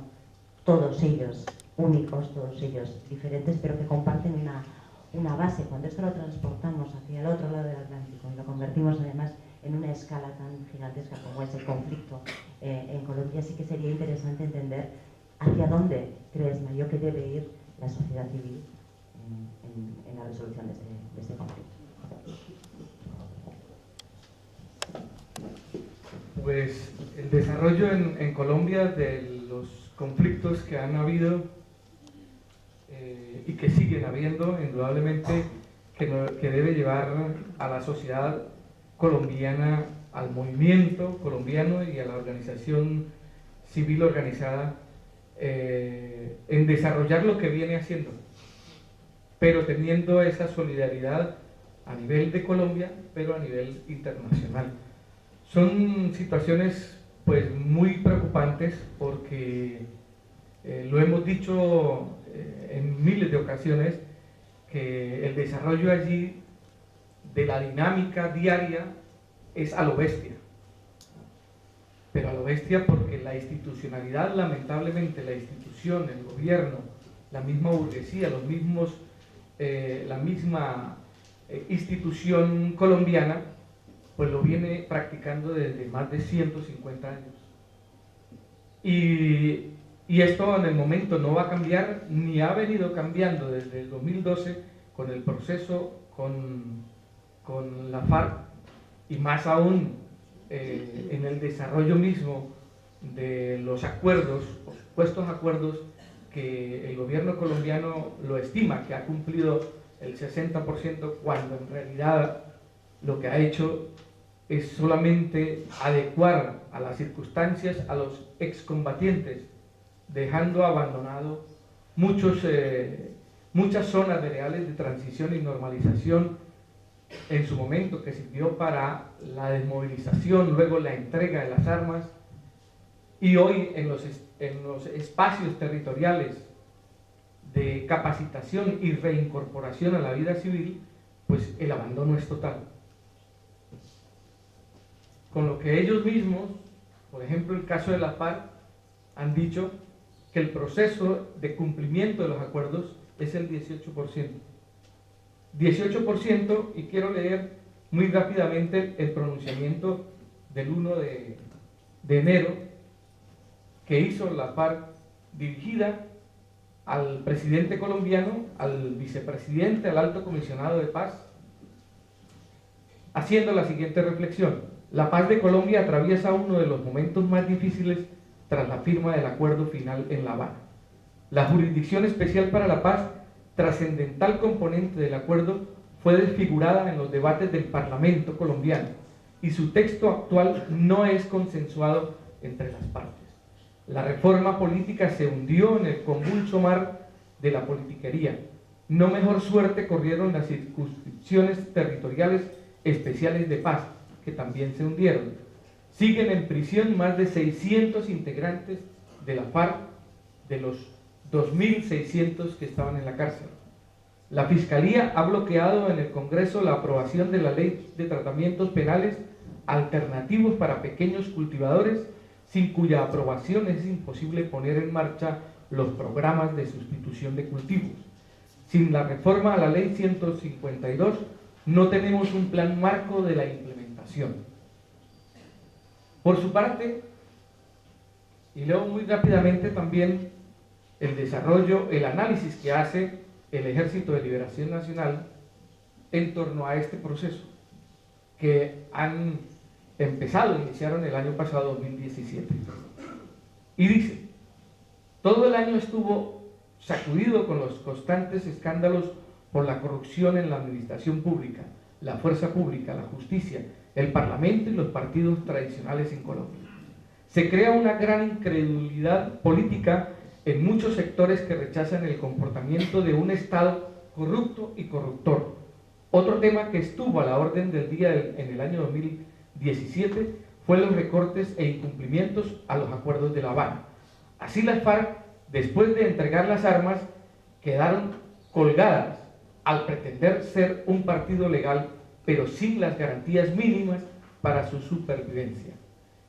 todos ellos únicos, todos ellos diferentes, pero que comparten una base. Cuando esto lo transportamos hacia el otro lado del Atlántico y lo convertimos además en una escala tan gigantesca como es el conflicto en Colombia, sí que sería interesante entender hacia dónde crees, Mario, que debe ir la sociedad civil en la resolución de este conflicto. Pues el desarrollo en Colombia de los conflictos que han habido y que siguen habiendo, indudablemente que debe llevar a la sociedad colombiana, al movimiento colombiano y a la organización civil organizada en desarrollar lo que viene haciendo, pero teniendo esa solidaridad a nivel de Colombia, pero a nivel internacional. Son situaciones pues muy preocupantes porque lo hemos dicho en miles de ocasiones, que el desarrollo allí de la dinámica diaria es a lo bestia, pero a lo bestia porque la institucionalidad, lamentablemente la institución, el gobierno, la misma burguesía, la misma institución colombiana, pues lo viene practicando desde más de 150 años. Y esto en el momento no va a cambiar, ni ha venido cambiando desde el 2012 con el proceso con la FARC, y más aún en el desarrollo mismo de los acuerdos, o supuestos acuerdos, que el gobierno colombiano lo estima que ha cumplido el 60%, cuando en realidad lo que ha hecho es solamente adecuar a las circunstancias a los excombatientes, dejando abandonado muchas zonas de reales de transición y normalización en su momento, que sirvió para la desmovilización, luego la entrega de las armas, y hoy en los espacios territoriales de capacitación y reincorporación a la vida civil, pues el abandono es total. con lo que ellos mismos, por ejemplo el caso de la FARC, han dicho que el proceso de cumplimiento de los acuerdos es el 18%. 18%, y quiero leer muy rápidamente el pronunciamiento del 1 de enero que hizo la FARC dirigida al presidente colombiano, al vicepresidente, al alto comisionado de paz, haciendo la siguiente reflexión: la paz de Colombia atraviesa uno de los momentos más difíciles tras la firma del acuerdo final en La Habana. La Jurisdicción Especial para la Paz, trascendental componente del acuerdo, fue desfigurada en los debates del Parlamento colombiano y su texto actual no es consensuado entre las partes. La reforma política se hundió en el convulso mar de la politiquería. No mejor suerte corrieron las circunscripciones territoriales especiales de paz, que también se hundieron. Siguen en prisión más de 600 integrantes de la FARC, de los 2.600 que estaban en la cárcel. La Fiscalía ha bloqueado en el Congreso la aprobación de la Ley de Tratamientos Penales Alternativos para Pequeños Cultivadores, sin cuya aprobación es imposible poner en marcha los programas de sustitución de cultivos. Sin la reforma a la Ley 152, no tenemos un plan marco de la implementación. Por su parte, y leo muy rápidamente también el desarrollo, el análisis que hace el Ejército de Liberación Nacional en torno a este proceso que han empezado, iniciaron el año pasado, 2017. Y dice: todo el año estuvo sacudido con los constantes escándalos por la corrupción en la administración pública, la fuerza pública, la justicia, el Parlamento y los partidos tradicionales en Colombia. Se crea una gran incredulidad política en muchos sectores que rechazan el comportamiento de un Estado corrupto y corruptor. Otro tema que estuvo a la orden del día en el año 2017 fue los recortes e incumplimientos a los acuerdos de La Habana. Así las FARC, después de entregar las armas, quedaron colgadas al pretender ser un partido legal, pero sin las garantías mínimas para su supervivencia.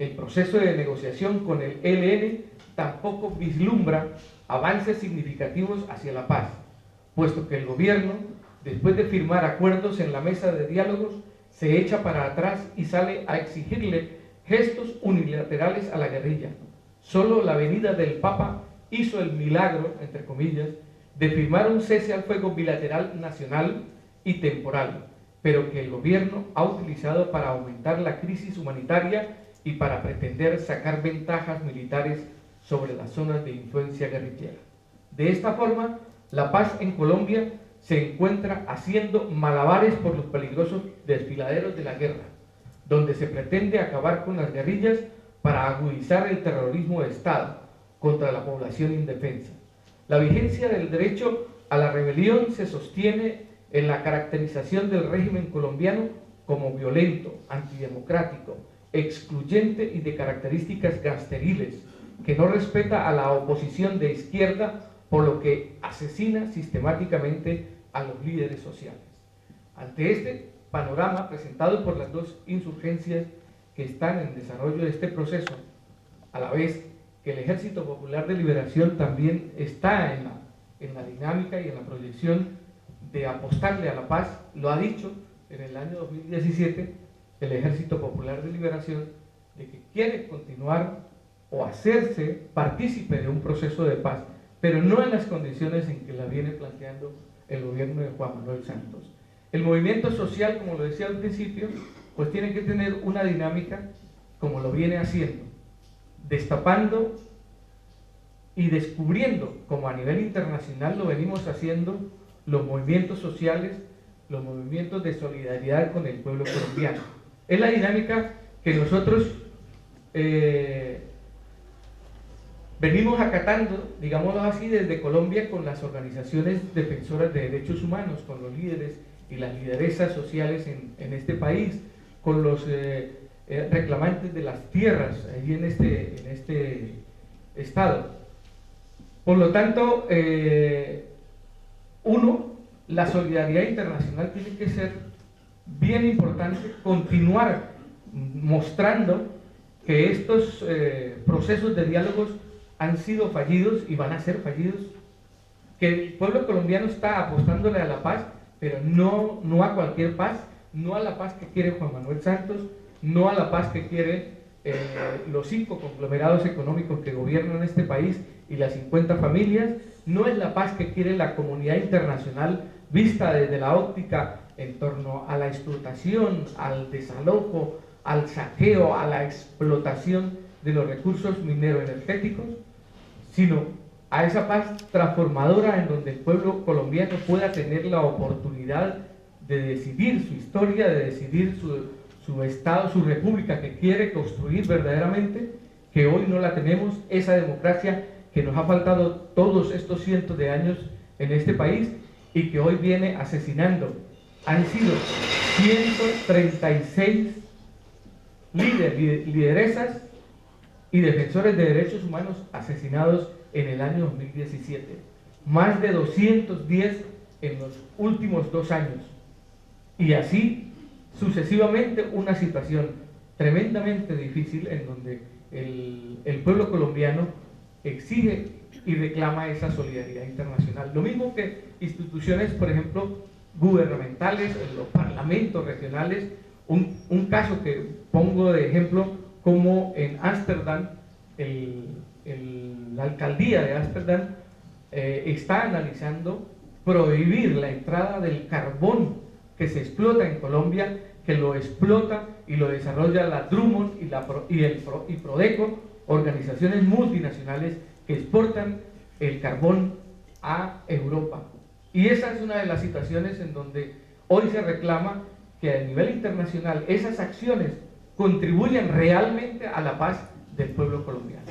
El proceso de negociación con el ELN tampoco vislumbra avances significativos hacia la paz, puesto que el gobierno, después de firmar acuerdos en la mesa de diálogos, se echa para atrás y sale a exigirle gestos unilaterales a la guerrilla. Solo la venida del Papa hizo el milagro, entre comillas, de firmar un cese al fuego bilateral nacional y temporal, pero que el gobierno ha utilizado para aumentar la crisis humanitaria y para pretender sacar ventajas militares sobre las zonas de influencia guerrillera. De esta forma, la paz en Colombia se encuentra haciendo malabares por los peligrosos desfiladeros de la guerra, donde se pretende acabar con las guerrillas para agudizar el terrorismo de Estado contra la población indefensa. La vigencia del derecho a la rebelión se sostiene en la caracterización del régimen colombiano como violento, antidemocrático, excluyente y de características gangsteriles, que no respeta a la oposición de izquierda, por lo que asesina sistemáticamente a los líderes sociales. Ante este panorama presentado por las dos insurgencias que están en desarrollo de este proceso, a la vez que el Ejército Popular de Liberación también está en la dinámica y en la proyección de apostarle a la paz, lo ha dicho en el año 2017 el Ejército Popular de Liberación, de que quiere continuar o hacerse partícipe de un proceso de paz, pero no en las condiciones en que la viene planteando el gobierno de Juan Manuel Santos. El movimiento social, como lo decía al principio, pues tiene que tener una dinámica como lo viene haciendo, destapando y descubriendo, como a nivel internacional lo venimos haciendo, los movimientos sociales, los movimientos de solidaridad con el pueblo colombiano. Es la dinámica que nosotros venimos acatando, digámoslo así, desde Colombia con las organizaciones defensoras de derechos humanos, con los líderes y las lideresas sociales en este país, con los reclamantes de las tierras ahí en este estado. Por lo tanto, la solidaridad internacional tiene que ser bien importante, continuar mostrando que estos procesos de diálogos han sido fallidos y van a ser fallidos, que el pueblo colombiano está apostándole a la paz, pero no a cualquier paz, no a la paz que quiere Juan Manuel Santos, no a la paz que quiere los 5 conglomerados económicos que gobiernan este país y las 50 familias, no es la paz que quiere la comunidad internacional vista desde la óptica en torno a la explotación, al desalojo, al saqueo, a la explotación de los recursos minero-energéticos, sino a esa paz transformadora en donde el pueblo colombiano pueda tener la oportunidad de decidir su historia, de decidir su Estado, su república que quiere construir verdaderamente, que hoy no la tenemos, esa democracia que nos ha faltado todos estos cientos de años en este país y que hoy viene asesinando. Han sido 136 lideresas y defensores de derechos humanos asesinados en el año 2017. Más de 210 en los últimos 2 años. Y así sucesivamente, una situación tremendamente difícil en donde el pueblo colombiano exige y reclama esa solidaridad internacional. Lo mismo que instituciones, por ejemplo, gubernamentales, en los parlamentos regionales. Un caso que pongo de ejemplo, como en Ámsterdam, la alcaldía de Ámsterdam está analizando prohibir la entrada del carbón que se explota en Colombia, que lo explota y lo desarrolla la Drummond y Prodeco, organizaciones multinacionales que exportan el carbón a Europa. Y esa es una de las situaciones en donde hoy se reclama que a nivel internacional esas acciones contribuyan realmente a la paz del pueblo colombiano.